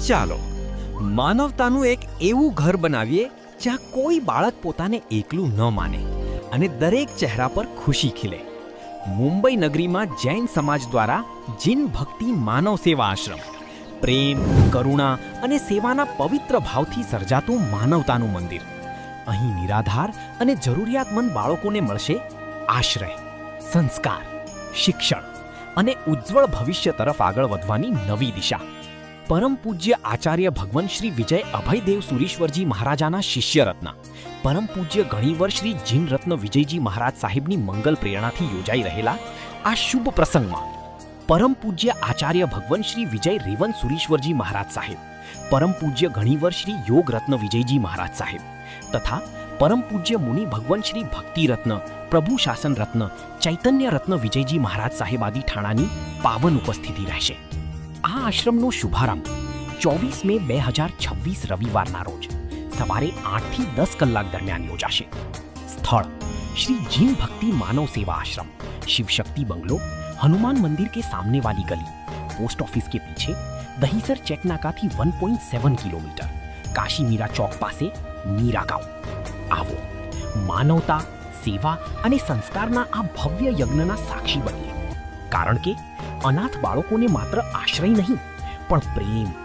ચાલો માનવતાનું એક એવું ઘર બનાવીએ જ્યાં કોઈ બાળક પોતાને એકલું ન માને અને દરેક ચહેરા પર ખુશી ખીલે. મુંબઈ નગરીમાં જૈન સમાજ દ્વારા જીન ભક્તિ માનવ સેવા આશ્રમ પ્રેમ, કરુણા અને સેવાના પવિત્ર ભાવથી સર્જાતું માનવતાનું મંદિર. અહીં નિરાધાર અને જરૂરિયાતમંદ બાળકોને મળશે આશ્રય, સંસ્કાર, શિક્ષણ અને ઉજ્જવળ ભવિષ્ય તરફ આગળ વધવાની નવી દિશા. પરમ પૂજ્ય આચાર્ય ભગવાન શ્રી વિજય અભયદેવ સુરીશ્વરજી મહારાજાના શિષ્યરત્ન પરમ પૂજ્ય ગણીવર શ્રી જીન રત્ન વિજયજી મહારાજ સાહેબની મંગલ પ્રેરણાથી યોજાઈ રહેલા આ શુભ પ્રસંગમાં પરમ પૂજ્ય આચાર્ય ભગવાન શ્રી વિજય રેવન સુરીશ્વરજી મહારાજ સાહેબ, પરમ પૂજ્ય ગણીવર શ્રી યોગ રત્ન વિજયજી મહારાજ સાહેબ તથા પરમ પૂજ્ય મુનિ ભગવાન શ્રી ભક્તિ રત્ન, પ્રભુ શાસન રત્ન, ચૈતન્ય રત્ન વિજયજી મહારાજ સાહેબ આદિ ઠાણાની પાવન ઉપસ્થિતિ રહેશે. આ આશ્રમનો શુભારંભ 24 મે 2026 રવિવારના રોજ સવારે 8 થી 10 કલાક દરમિયાન યોજાશે. સ્થળ श्री जीन भक्ति मानव सेवा आश्रम, शिव शक्ति बंगलो, हनुमान मंदिर के सामने वाली गली, पोस्ट ऑफिस के पीछे, दहीसर चेक नाका थी 1.7 किलोमीटर, काशी मीरा चौक पासे मीरा गांव. आवो मानवता, सेवा અને સંસ્કારના આ ભવ્ય યજ્ઞના સાક્ષી બનીએ. કારણ કે અનાથ બાળકોને માત્ર આશ્રય નહીં પણ પ્રેમ,